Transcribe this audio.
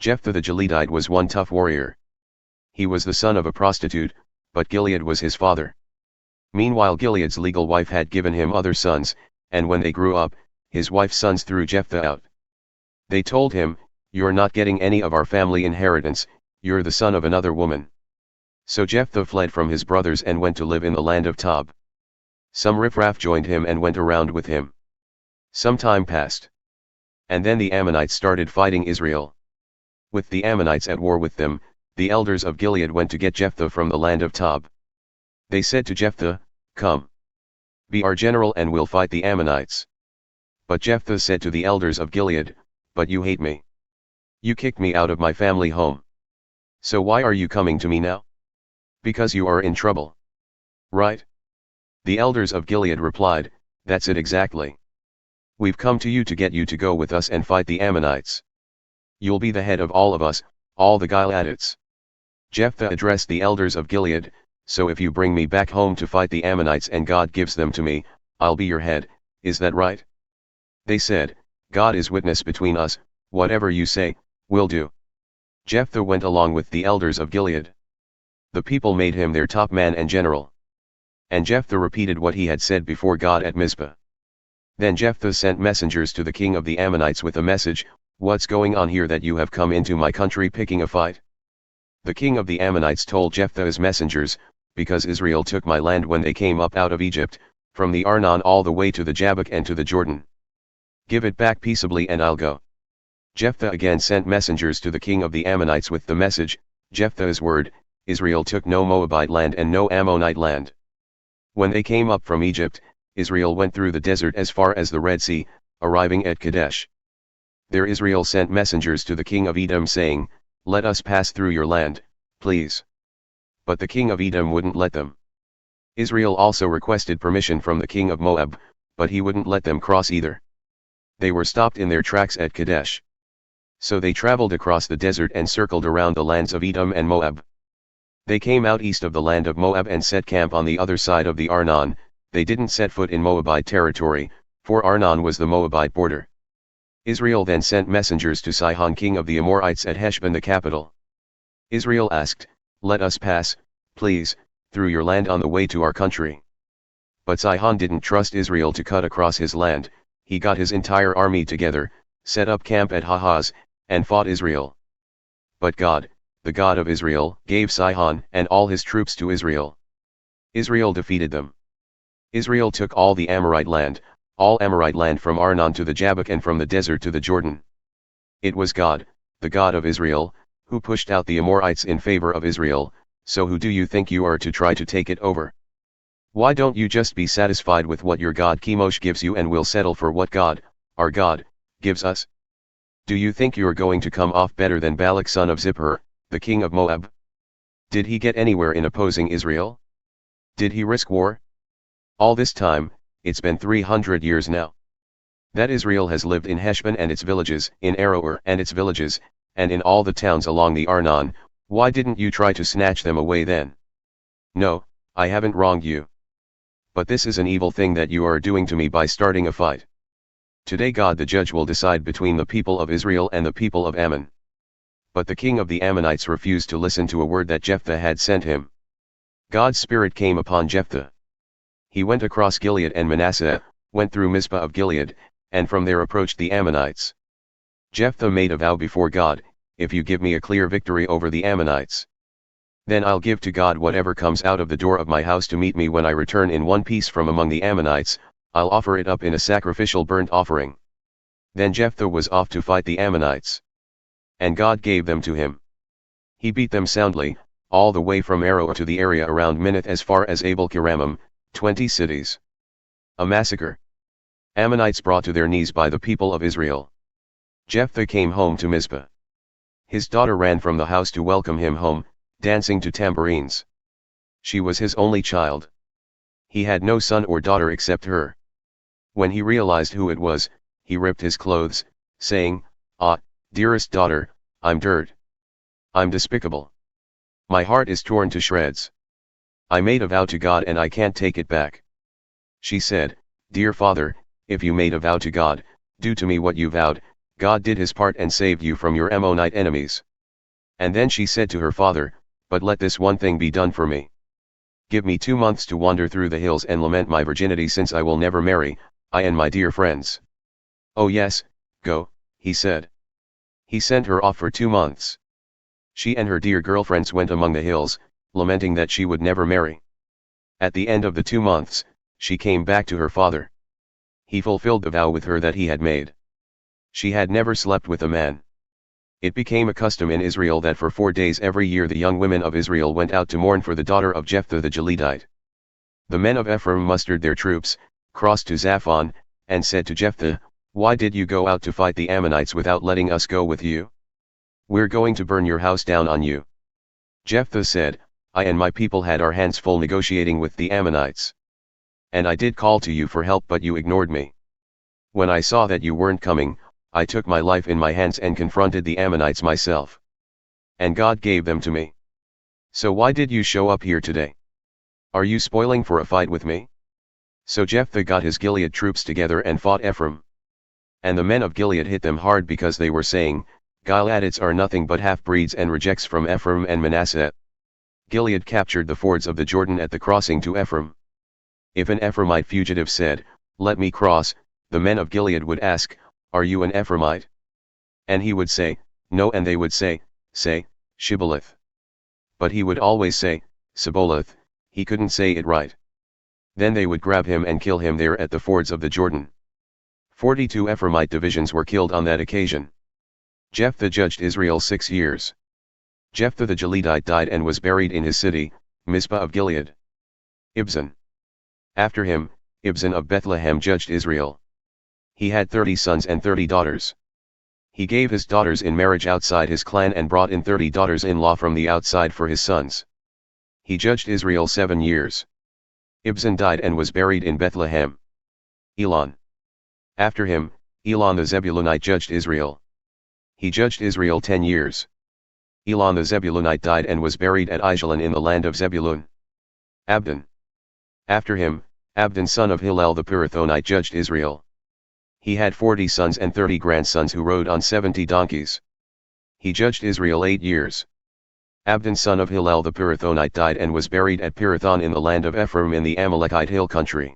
Jephthah the Gileadite was one tough warrior. He was the son of a prostitute, but Gilead was his father. Meanwhile Gilead's legal wife had given him other sons, and when they grew up, his wife's sons threw Jephthah out. They told him, "You're not getting any of our family inheritance, you're the son of another woman." So Jephthah fled from his brothers and went to live in the land of Tob. Some riffraff joined him and went around with him. Some time passed. And then the Ammonites started fighting Israel. With the Ammonites at war with them, the elders of Gilead went to get Jephthah from the land of Tob. They said to Jephthah, "Come. Be our general and we'll fight the Ammonites." But Jephthah said to the elders of Gilead, "But you hate me. You kicked me out of my family home. So why are you coming to me now? Because you are in trouble. Right?" The elders of Gilead replied, "That's it exactly. We've come to you to get you to go with us and fight the Ammonites. You'll be the head of all of us, all the Gileadites." Jephthah addressed the elders of Gilead, "So if you bring me back home to fight the Ammonites and God gives them to me, I'll be your head, is that right?" They said, "God is witness between us, whatever you say, we'll do." Jephthah went along with the elders of Gilead. The people made him their top man and general. And Jephthah repeated what he had said before God at Mizpah. Then Jephthah sent messengers to the king of the Ammonites with a message, "What's going on here that you have come into my country picking a fight?" The king of the Ammonites told Jephthah's messengers, "Because Israel took my land when they came up out of Egypt, from the Arnon all the way to the Jabbok and to the Jordan. Give it back peaceably and I'll go." Jephthah again sent messengers to the king of the Ammonites with the message, Jephthah's word, "Israel took no Moabite land and no Ammonite land." When they came up from Egypt, Israel went through the desert as far as the Red Sea, arriving at Kadesh. There Israel sent messengers to the king of Edom saying, "Let us pass through your land, please." But the king of Edom wouldn't let them. Israel also requested permission from the king of Moab, but he wouldn't let them cross either. They were stopped in their tracks at Kadesh. So they traveled across the desert and circled around the lands of Edom and Moab. They came out east of the land of Moab and set camp on the other side of the Arnon. They didn't set foot in Moabite territory, for Arnon was the Moabite border. Israel then sent messengers to Sihon king of the Amorites at Heshbon the capital. Israel asked, "Let us pass, please, through your land on the way to our country." But Sihon didn't trust Israel to cut across his land. He got his entire army together, set up camp at Jahaz, and fought Israel. But God, the God of Israel, gave Sihon and all his troops to Israel. Israel defeated them. Israel took all the Amorite land, all Amorite land from Arnon to the Jabbok and from the desert to the Jordan. It was God, the God of Israel, who pushed out the Amorites in favor of Israel, so who do you think you are to try to take it over? Why don't you just be satisfied with what your God Chemosh gives you and will settle for what God, our God, gives us? Do you think you're going to come off better than Balak son of Zippor, the king of Moab? Did he get anywhere in opposing Israel? Did he risk war? All this time, it's been 300 years now that Israel has lived in Heshbon and its villages, in Aroer and its villages, and in all the towns along the Arnon. Why didn't you try to snatch them away then? No, I haven't wronged you. But this is an evil thing that you are doing to me by starting a fight. Today God the judge will decide between the people of Israel and the people of Ammon." But the king of the Ammonites refused to listen to a word that Jephthah had sent him. God's spirit came upon Jephthah. He went across Gilead and Manasseh, went through Mizpah of Gilead, and from there approached the Ammonites. Jephthah made a vow before God, "If you give me a clear victory over the Ammonites, then I'll give to God whatever comes out of the door of my house to meet me when I return in one piece from among the Ammonites. I'll offer it up in a sacrificial burnt offering." Then Jephthah was off to fight the Ammonites. And God gave them to him. He beat them soundly, all the way from Aroer to the area around Minnith as far as Abel Keramim, 20 cities. A massacre. Ammonites brought to their knees by the people of Israel. Jephthah came home to Mizpah. His daughter ran from the house to welcome him home, dancing to tambourines. She was his only child. He had no son or daughter except her. When he realized who it was, he ripped his clothes, saying, "Ah, dearest daughter, I'm dirt. I'm despicable. My heart is torn to shreds. I made a vow to God and I can't take it back." She said, "Dear father, if you made a vow to God, do to me what you vowed." God did his part and saved you from your Ammonite enemies. And then she said to her father, But let this one thing be done for me. Give me 2 months to wander through the hills and lament my virginity, since I will never marry, I and my dear friends. Oh yes, go, he said. He sent her off for 2 months. She and her dear girlfriends went among the hills, lamenting that she would never marry. At the end of the 2 months, she came back to her father. He fulfilled the vow with her that he had made. She had never slept with a man. It became a custom in Israel that for 4 days every year the young women of Israel went out to mourn for the daughter of Jephthah the Gileadite. The men of Ephraim mustered their troops, crossed to Zaphon, and said to Jephthah, Why did you go out to fight the Ammonites without letting us go with you? We're going to burn your house down on you. Jephthah said, I and my people had our hands full negotiating with the Ammonites. And I did call to you for help, but you ignored me. When I saw that you weren't coming, I took my life in my hands and confronted the Ammonites myself. And God gave them to me. So why did you show up here today? Are you spoiling for a fight with me? So Jephthah got his Gilead troops together and fought Ephraim. And the men of Gilead hit them hard because they were saying, Gileadites are nothing but half-breeds and rejects from Ephraim and Manasseh. Gilead captured the fords of the Jordan at the crossing to Ephraim. If an Ephraimite fugitive said, Let me cross, the men of Gilead would ask, Are you an Ephraimite? And he would say, No, and they would say, Shibboleth. But he would always say, Sibboleth. He couldn't say it right. Then they would grab him and kill him there at the fords of the Jordan. 42 Ephraimite divisions were killed on that occasion. Jephthah judged Israel 6 years. Jephthah the Gileadite died and was buried in his city, Mizpah of Gilead. Ibzan. After him, Ibzan of Bethlehem judged Israel. He had 30 sons and 30 daughters. He gave his daughters in marriage outside his clan and brought in 30 daughters-in-law from the outside for his sons. He judged Israel 7 years. Ibzan died and was buried in Bethlehem. Elon. After him, Elon the Zebulunite judged Israel. He judged Israel 10 years. Elon the Zebulunite died and was buried at Aijalon in the land of Zebulun. Abdon. After him, Abdon son of Hillel the Pirathonite judged Israel. He had 40 sons and 30 grandsons who rode on 70 donkeys. He judged Israel 8 years. Abdon son of Hillel the Pirathonite died and was buried at Pirathon in the land of Ephraim in the Amalekite hill country.